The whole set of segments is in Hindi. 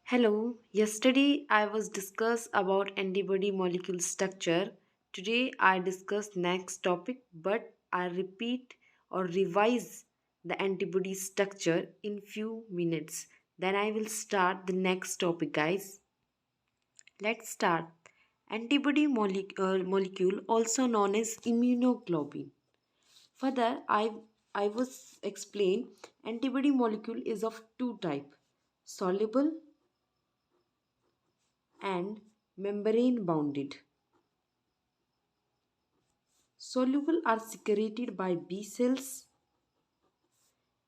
Hello, yesterday I was discuss about antibody molecule structure. Today I discuss next topic but I repeat or revise the antibody structure in few minutes. Then I will start the next topic guys. Let's start. Molecule also known as immunoglobulin. Further I was explain antibody molecule is of two type soluble and membrane bounded. Soluble are secreted by B cells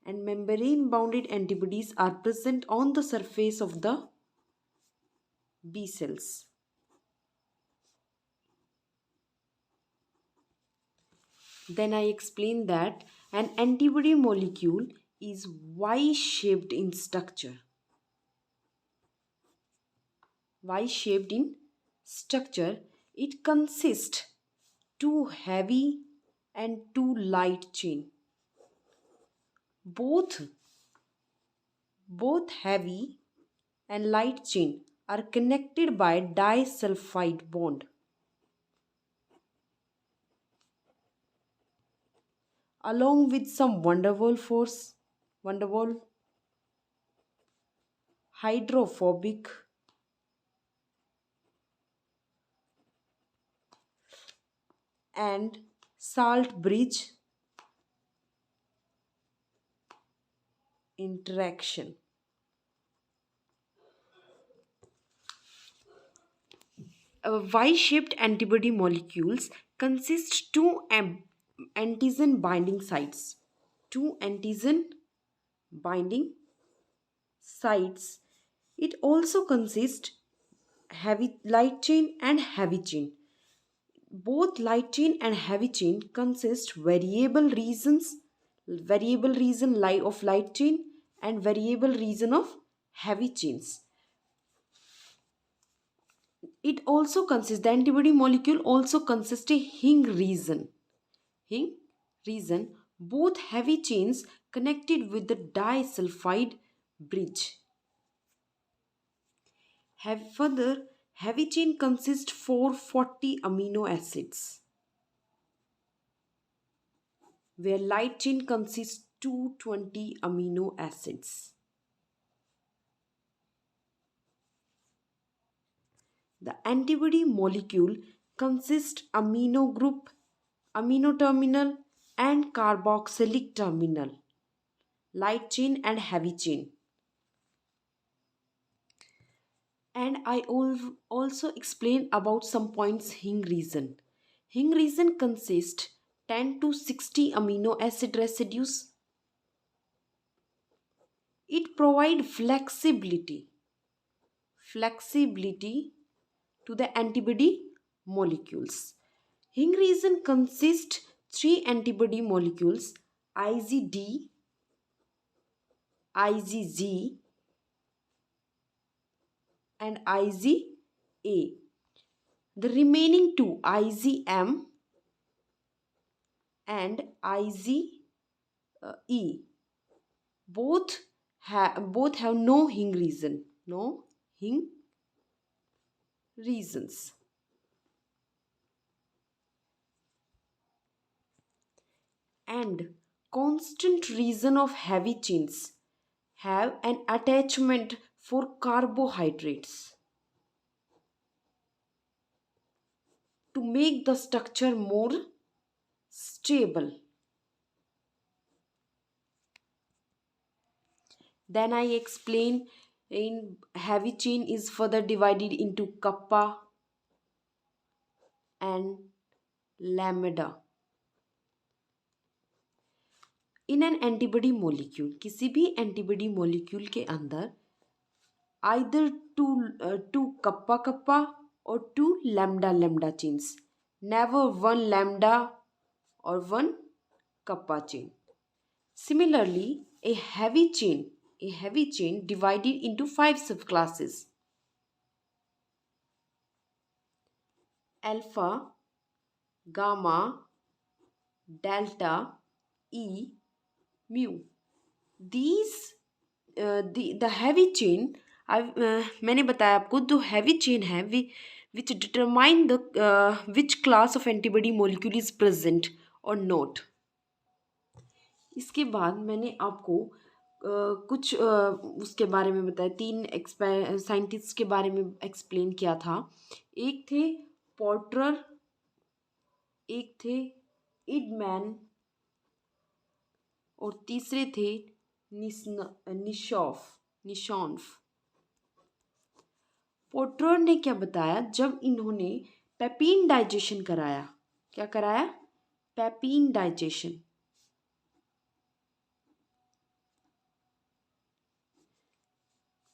and membrane bounded antibodies are present on the surface of the B cells. Then I explain that an antibody molecule is Y shaped in structure. Y shaped in structure, it consists two heavy and two light chain. Both both heavy and light chain are connected by disulfide bond. Along with some van der Waal hydrophobic and salt bridge interaction. Y-shaped antibody molecules consist two antigen binding sites. Two antigen binding sites. It also consists heavy light chain and heavy chain. Both light chain and heavy chain consist variable region of light chain and variable region of heavy chains. It also consists the antibody molecule also consists a hing region. Hing region, both heavy chains connected with the disulfide bridge. Further, heavy chain consists 440 amino acids, where light chain consists 220 amino acids. The antibody molecule consists amino group, amino terminal and carboxylic terminal, light chain and heavy chain. And I also explain about some points hing region. Hing region consists 10 to 60 amino acid residues. It provides flexibility to the antibody molecules. Hing region consists three antibody molecules IgD, IgG and IgA. The remaining two IgM and IgE both have no hing region, no hing regions. And constant region of heavy chains have an attachment for carbohydrates to make the structure more stable. Then I explain in heavy chain is further divided into kappa and lambda. In an antibody molecule किसी भी एंटीबॉडी मोलिक्यूल के अंदर आइदर टू कप्पा कप्पा और two lambda lambda chains, never one lambda और one kappa chain. Similarly, a heavy chain divided into five subclasses: alpha, gamma, delta, E, mu. These the heavy chain मैंने बताया आपको जो हैवी चेन है विच determine the which class of antibody molecule is present और नॉट। इसके बाद मैंने आपको कुछ उसके बारे में बताया, 3 साइंटिस्ट के बारे में एक्सप्लेन किया था। एक थे पोर्टर, एक थे इडमैन और तीसरे थे निशॉन्फ। पोर्टर ने क्या बताया, जब इन्होंने पेपिन डाइजेशन कराया, क्या कराया, पेपिन डाइजेशन,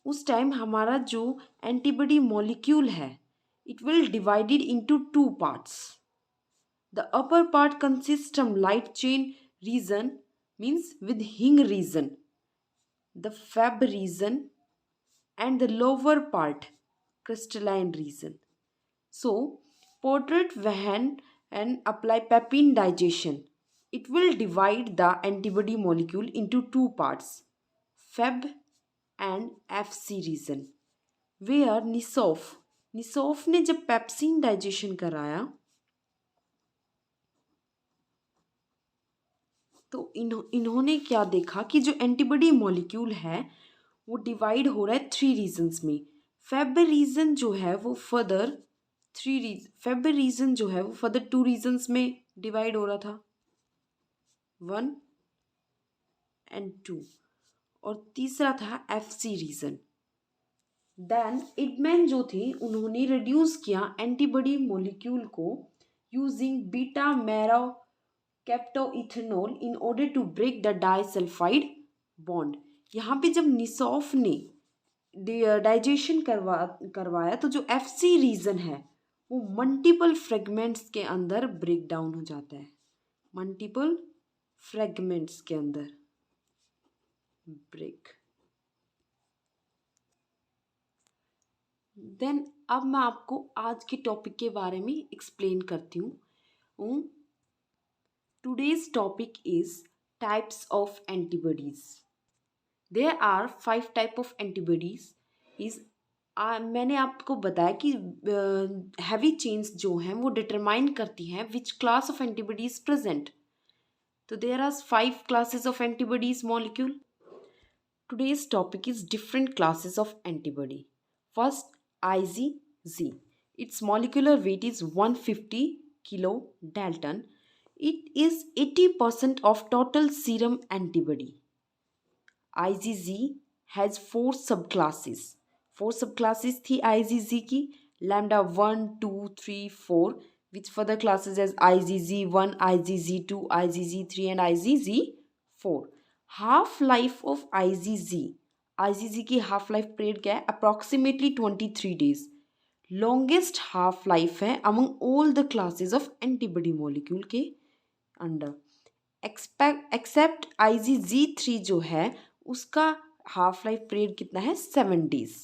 उस टाइम हमारा जो एंटीबॉडी मॉलिक्यूल है it will divided into 2 parts. The upper part consist of light chain region means with hinge region, the fab region and the lower part crystalline region. So portrait when and apply pepin digestion, it will divide the antibody molecule into 2 parts, Feb and FC region, where निसोफ ने जब पेप्सिन डाइजेशन कराया तो इन्होंने क्या देखा कि जो एंटीबॉडी मॉलिक्यूल है वो डिवाइड हो रहा है 3 रीजन्स में। फेब रीजन जो है वो फर्दर 2 रीजन्स में डिवाइड हो रहा था, 1 and 2, और तीसरा था FC रीजन। देन इडमैन जो थे उन्होंने रिड्यूस किया एंटीबॉडी मॉलिक्यूल को using beta mercaptoethanol in order to break the disulphide bond. यहाँ पे जब निसोफ ने डाइजेशन करवाया तो जो FC रीजन है वो मल्टीपल फ्रेगमेंट्स के अंदर ब्रेक डाउन हो जाता है, मल्टीपल फ्रेगमेंट्स के अंदर ब्रेक। देन अब मैं आपको आज के टॉपिक के बारे में एक्सप्लेन करती हूँ। Today's topic is types of antibodies. There are 5 type of antibodies. मैंने आपको बताया कि हैवी चेन्स जो हैं वो डिटरमाइन करती हैं which class of antibody is present. तो there are 5 classes of antibodies molecule. Today's topic is different classes of antibody. First IgG, its molecular weight is 150 kilodalton. It is 80% of total serum antibody. IgG has 4 subclasses. 4 subclasses थी IgG की, lambda 1, 2, 3, 4, which further classes as IgG1, IgG2, IgG3 and IgG4. Half life of IgG की हाफ लाइफ पीरियड क्या है, approximately 23 days. Longest half life है among all the classes of antibody molecule के अंडर, एक्सेप्ट IgG3 जो है उसका हाफ लाइफ पीरियड कितना है, 7 days.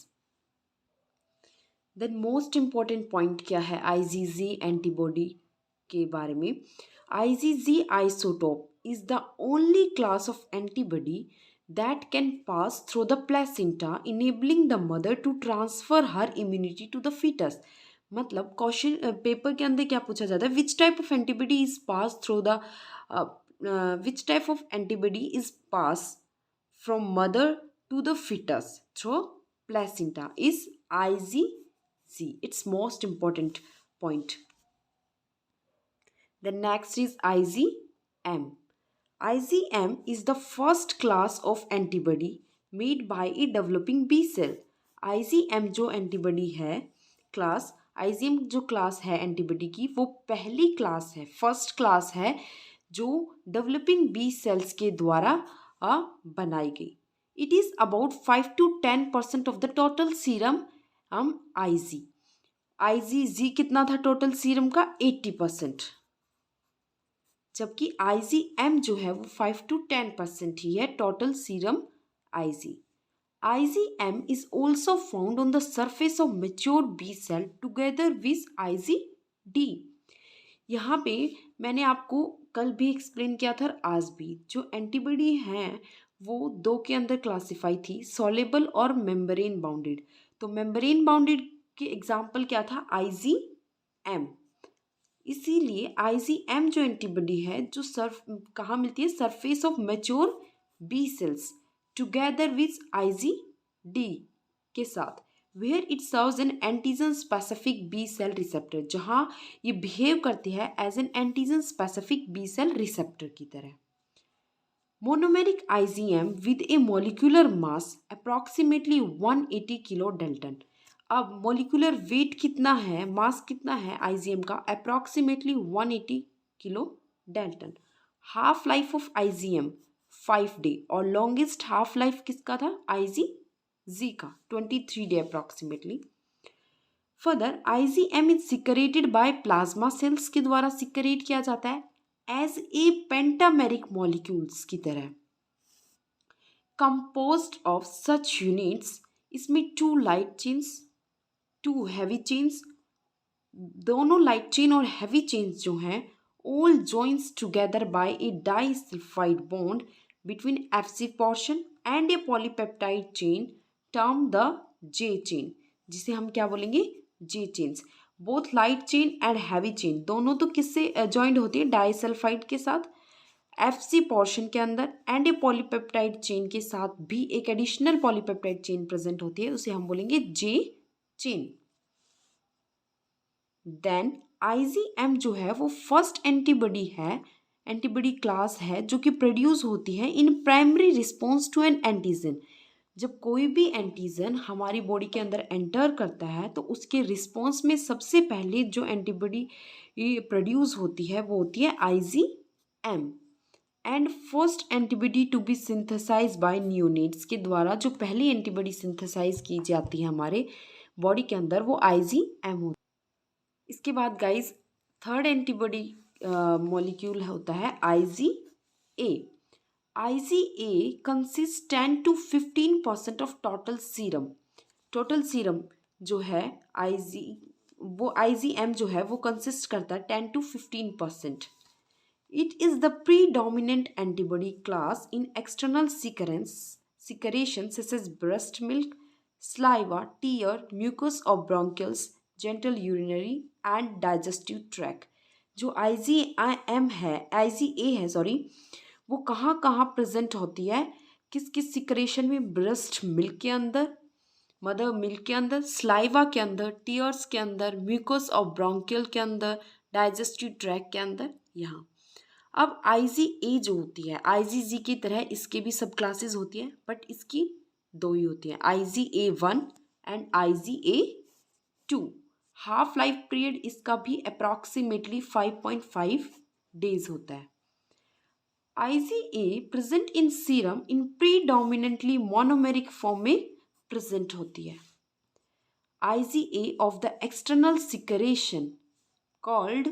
Then most important point क्या है IgG एंटीबॉडी के बारे में, IgG isotope is the only class of antibody that can pass through the placenta, enabling the mother to transfer her immunity to the fetus. मतलब क्वेश्चन पेपर के अंदर क्या पूछा जाता है, which type of antibody is pass through the which type of antibody is pass from mother to the fetus through placenta is IgG. It's most important point. The next is IgM. IgM is the first class of antibody made by a developing B cell. IgM जो एंटीबॉडी है क्लास, IgM जो क्लास है एंटीबॉडी की वो पहली क्लास है, फर्स्ट क्लास है जो डेवलपिंग बी सेल्स के द्वारा बनाई गई। It is about 5 to 10% of the total serum IgG कितना था टोटल सीरम का, 80%, जबकि IgM जो है वो 5 to 10% ही है total serum IgM is also found on the surface of mature B cell together with IgD. यहाँ पे मैंने आपको कल भी एक्सप्लेन किया था, आज भी जो एंटीबॉडी हैं वो दो के अंदर क्लासिफाई थी, सॉलेबल और मेम्ब्रेन बाउंडेड। तो मेम्ब्रेन बाउंडेड के एग्जाम्पल क्या था, IgM। इसीलिए IgM जो एंटीबॉडी है जो कहाँ मिलती है, surface of mature B cells together with IgD के साथ, where it serves an antigen specific B cell receptor, जहाँ ये बिहेव करती है as an antigen specific B cell receptor की तरह। Monomeric IgM with a molecular mass approximately 180 kilo Dalton। अब मोलिकुलर वेट कितना है, मास कितना है IgM का, approximately 180 kilo Dalton। Half life of IgM 5 day और लॉन्गेस्ट हाफ लाइफ किसका था, IgG का 23 day approximately. Further IgM is secreted by plasma cells के द्वारा सिक्रेट किया जाता है एज ए पेंटामेरिक मॉलिक्यूल्स की तरह, कंपोज्ड ऑफ सच यूनिट्स। इसमें 2 लाइट चेन्स 2 हैवी चेन्स, दोनों लाइट चेन और हैवी चेन्स जो हैं all joins together by a disulfide bond between Fc portion and a polypeptide chain termed the J chain, जिसे हम क्या बोलेंगे, J chains। Both light chain and heavy chain दोनों तो किससे ज्वाइंट होती है, डाइसल्फाइड के साथ, Fc पोर्शन के अंदर एंड ए पॉलीपेप्टाइड चेन के साथ भी एक एडिशनल पॉलीपेप्टाइड चेन प्रेजेंट होती है, उसे हम बोलेंगे J चेन। देन IgM जो है वो फर्स्ट एंटीबॉडी है, एंटीबॉडी क्लास है जो कि प्रोड्यूस होती है in primary response to an antigen. जब कोई भी एंटीजन हमारी बॉडी के अंदर एंटर करता है तो उसके रिस्पॉन्स में सबसे पहले जो एंटीबॉडी प्रोड्यूस होती है वो होती है IgM। And first antibody to be synthesize by neonates के द्वारा जो पहली एंटीबॉडी सिंथेसाइज की जाती है हमारे बॉडी के अंदर वो IgM होती है। इसके बाद गाइज थर्ड एंटीबॉडी मॉलिक्यूल होता है IgA। IgA consist 10 to 15% of total serum. Total serum जो है वो IgM जो है वो कंसिस्ट करता है 10 to 15%। It is the predominant antibody class in external secretion such as breast milk, saliva, tear, mucus of bronchioles, gentle urinary and digestive tract। जो IgA है सॉरी, वो कहाँ कहाँ प्रेजेंट होती है, किस किस सिक्रेशन में, ब्रेस्ट मिल्क के अंदर, मदर मिल्क के अंदर, स्लाइवा के अंदर, टीयर्स के अंदर, म्यूकस और ब्रोंकियल के अंदर, डाइजेस्टिव ट्रैक्ट के अंदर, यहाँ। अब IgA जो होती है IgG की तरह इसके भी सब क्लासेस होती है, बट इसकी 2 ही होती है, IgA1 and IgA2। Half life period इसका भी अप्रॉक्सीमेटली 5.5 डेज होता है। IgA present in serum in predominantly monomeric form में प्रेजेंट होती है। IgA of the external secretion called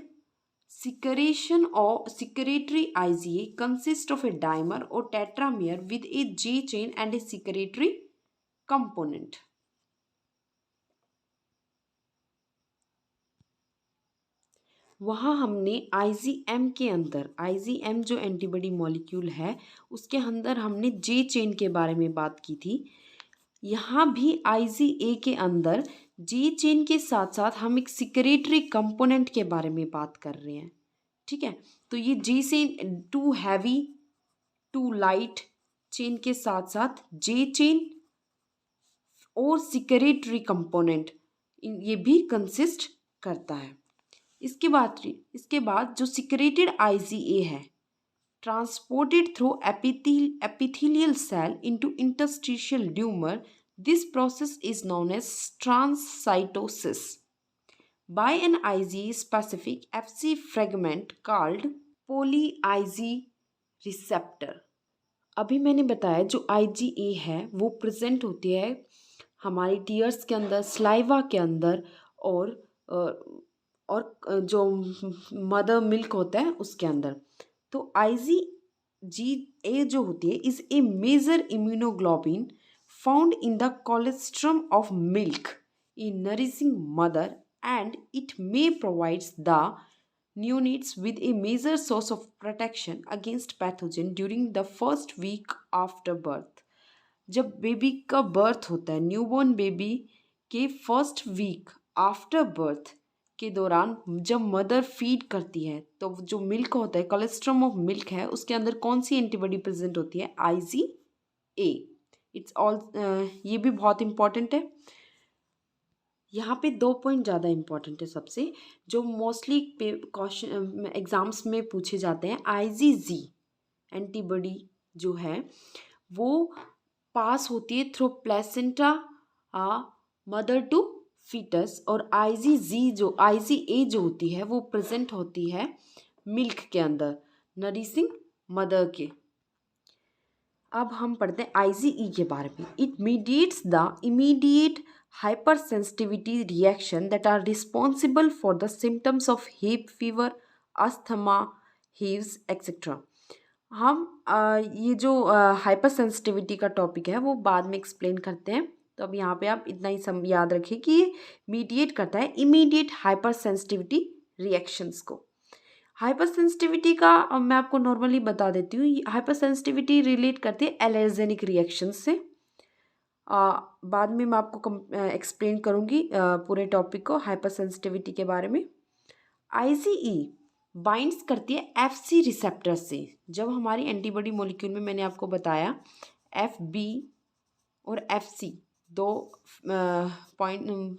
secretion or secretory IgA consists of a dimer or tetramer with a J chain and a secretory component। वहाँ हमने IgM के अंदर, IgM जो एंटीबॉडी मॉलिक्यूल है उसके अंदर हमने J चेन के बारे में बात की थी। यहाँ भी IgA के अंदर J चेन के साथ साथ हम एक सिक्रेटरी कंपोनेंट के बारे में बात कर रहे हैं, ठीक है। तो ये J chain 2 heavy 2 light chain के साथ साथ J चेन और सिक्रेटरी कंपोनेंट ये भी कंसिस्ट करता है। इसके बाद जो सिक्रेटेड IgA है transported through epithelial cell into interstitial tumor, this process is known as transcytosis by an IgA specific Fc fragment called poly-IgA receptor। अभी मैंने बताया जो IgA है वो प्रेजेंट होती है हमारी टीयर्स के अंदर, स्लाइवा के अंदर और जो मदर मिल्क होता है उसके अंदर। तो IgA जो होती है is a major immunoglobin found in the colostrum of milk in nourishing mother and it may provides the neonates with a major source of protection against pathogen during the first week after birth. जब बेबी का बर्थ होता है, न्यूबॉर्न बेबी के फर्स्ट वीक आफ्टर बर्थ के दौरान जब मदर फीड करती है तो जो मिल्क होता है, कोलेस्ट्रम ऑफ मिल्क है, उसके अंदर कौन सी एंटीबॉडी प्रेजेंट होती है? IgA। इट्स ऑल ये भी बहुत इंपॉर्टेंट है। यहाँ पे 2 पॉइंट ज़्यादा इंपॉर्टेंट है सबसे, जो मोस्टली क्वेश्चन एग्जाम्स में पूछे जाते हैं। IgG एंटीबॉडी जो है वो पास होती है through placenta mother to fetus, और IgA जो होती है वो प्रेजेंट होती है मिल्क के अंदर, नरिशिंग मदर के। अब हम पढ़ते हैं IgE के बारे में। It mediates the immediate hypersensitivity reaction that are responsible for the symptoms of hay fever, asthma, hives et cetera. हम ये जो हाइपर सेंसिटिविटी का टॉपिक है वो बाद में एक्सप्लेन करते हैं, तो अब यहाँ पे आप इतना ही याद रखिए कि ये मीडिएट करता है इमीडिएट हाइपर सेंसिटिविटी रिएक्शंस को। हाइपर सेंसिटिविटी का मैं आपको नॉर्मली बता देती हूँ। हाइपर सेंसिटिविटी रिलेट करते हैं एलर्जेनिक रिएक्शन से। बाद में मैं आपको एक्सप्लेन करूँगी पूरे टॉपिक को, हाइपर सेंसिटिविटी के बारे में। IgE बाइंड्स करती है FC रिसेप्टर से। जब हमारी एंटीबॉडी मॉलिक्यूल में मैंने आपको बताया FB और FC दो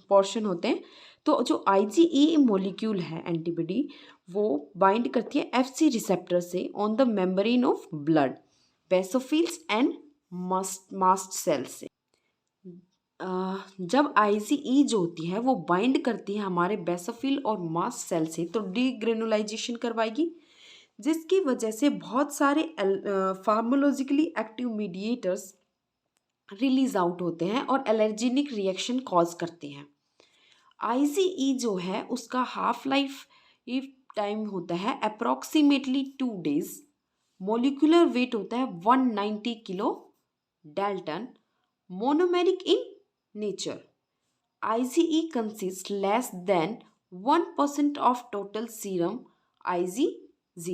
पोर्शन होते हैं, तो जो IgE मॉलिक्यूल है एंटीबॉडी वो बाइंड करती है FC रिसेप्टर से on the membrane of blood, basophils and mast cells से। जब IgE जो होती है वो बाइंड करती है हमारे बेसोफिल और मास्ट सेल से, तो डीग्रेनुलाइजेशन करवाएगी, जिसकी वजह से बहुत सारे फार्मोलॉजिकली एक्टिव मीडिएटर्स रिलीज आउट होते हैं और एलर्जेनिक रिएक्शन कॉज करते हैं। IgE जो है उसका हाफ लाइफ टाइम होता है अप्रॉक्सीमेटली 2 days। मोलिकुलर वेट होता है 190 kilo Dalton. Monomeric in nature. IgE consists less than 1% of total serum IgG।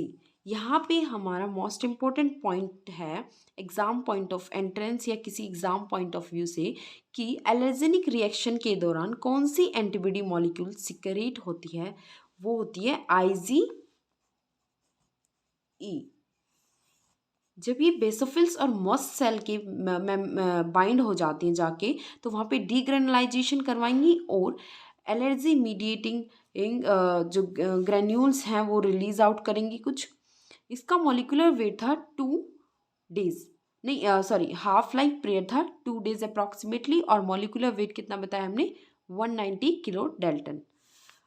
यहाँ पे हमारा मोस्ट इम्पोर्टेंट पॉइंट है एग्जाम पॉइंट ऑफ एंट्रेंस या किसी एग्जाम पॉइंट ऑफ व्यू से, कि एलर्जेनिक रिएक्शन के दौरान कौन सी एंटीबॉडी मॉलिक्यूल सिक्रेट होती है, वो होती है IgE। जब ये बेसोफिल्स और मस्ट सेल के बाइंड हो जाते हैं जाके, तो वहाँ पे डीग्रेनुलाइजेशन करवाएंगी और एलर्जी मीडिएटिंग जो ग्रेन्यूल्स हैं वो रिलीज आउट करेंगी कुछ। इसका मॉलिकुलर वेट था 2 days, नहीं सॉरी, हाफ लाइफ पीरियड था 2 days अप्रॉक्सीमेटली, और मॉलिकुलर वेट कितना बताया हमने? 190 किलो डाल्टन।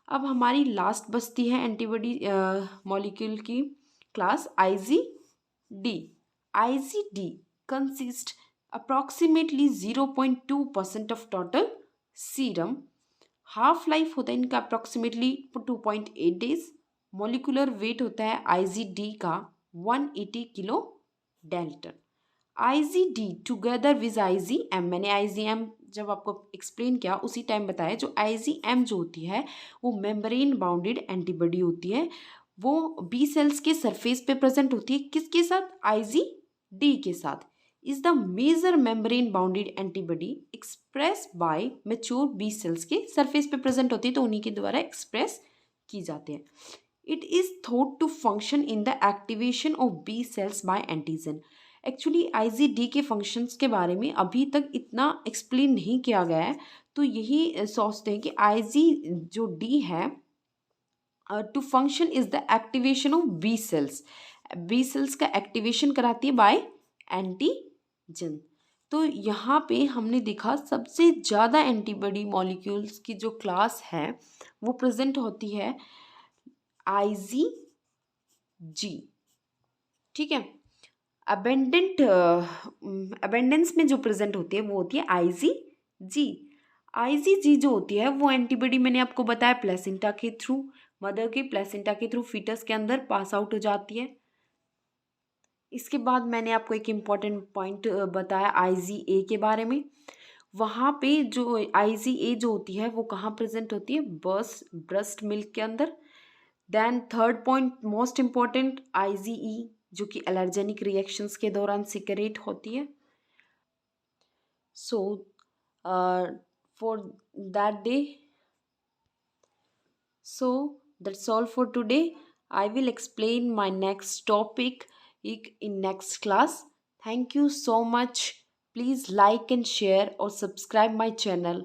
अब हमारी लास्ट बचती है एंटीबॉडी मॉलिक्यूल की class IgD। IgD consists approximately 0.2% of total serum। Half life होता है इनका अप्रॉक्सीमेटली 2.8 days। मॉलिकुलर वेट होता है IgD का 180 kilo dalton. IgD together with IgM, मैंने IgM जब आपको एक्सप्लेन किया उसी टाइम बताया, जो IgM जो होती है वो मेम्ब्रेन बाउंडेड एंटीबॉडी होती है, वो बी सेल्स के सरफेस पे प्रेजेंट होती है। किसके साथ? IgD के साथ। Is the major membrane bounded antibody express by mature B cells के सरफेस पे प्रेजेंट होती है, तो उन्हीं के द्वारा एक्सप्रेस की जाती है। It is thought to function in the activation of B cells by antigen. Actually IgD के फंक्शंस के बारे में अभी तक इतना एक्सप्लेन नहीं किया गया है, तो यही सोचते हैं कि Ig जो D है to function is the activation of B cells. B cells का एक्टिवेशन कराती है बाय एंटीजन। तो यहाँ पे हमने देखा सबसे ज़्यादा एंटीबॉडी मॉलिक्यूल्स की जो क्लास है वो प्रेजेंट होती है IgG, ठीक है। अबेंडेंस में जो प्रेजेंट होती है वो होती है IgG जो होती है वो एंटीबॉडी मैंने आपको बताया प्लेसेंटा के थ्रू, मदर के प्लेसेंटा के थ्रू फीटस के अंदर पास आउट हो जाती है। इसके बाद मैंने आपको एक इम्पॉर्टेंट पॉइंट बताया IgA के बारे में। वहाँ पे जो IgA जो होती है वो कहाँ प्रेजेंट होती है? ब्रेस्ट मिल्क के अंदर। Then third point most important IgE, जो कि एलर्जेनिक रिएक्शंस के दौरान सिक्रेट होती है. So for that day, so that's all for today. I will explain my next topic in next class. Thank you so much. Please like and share or subscribe my channel.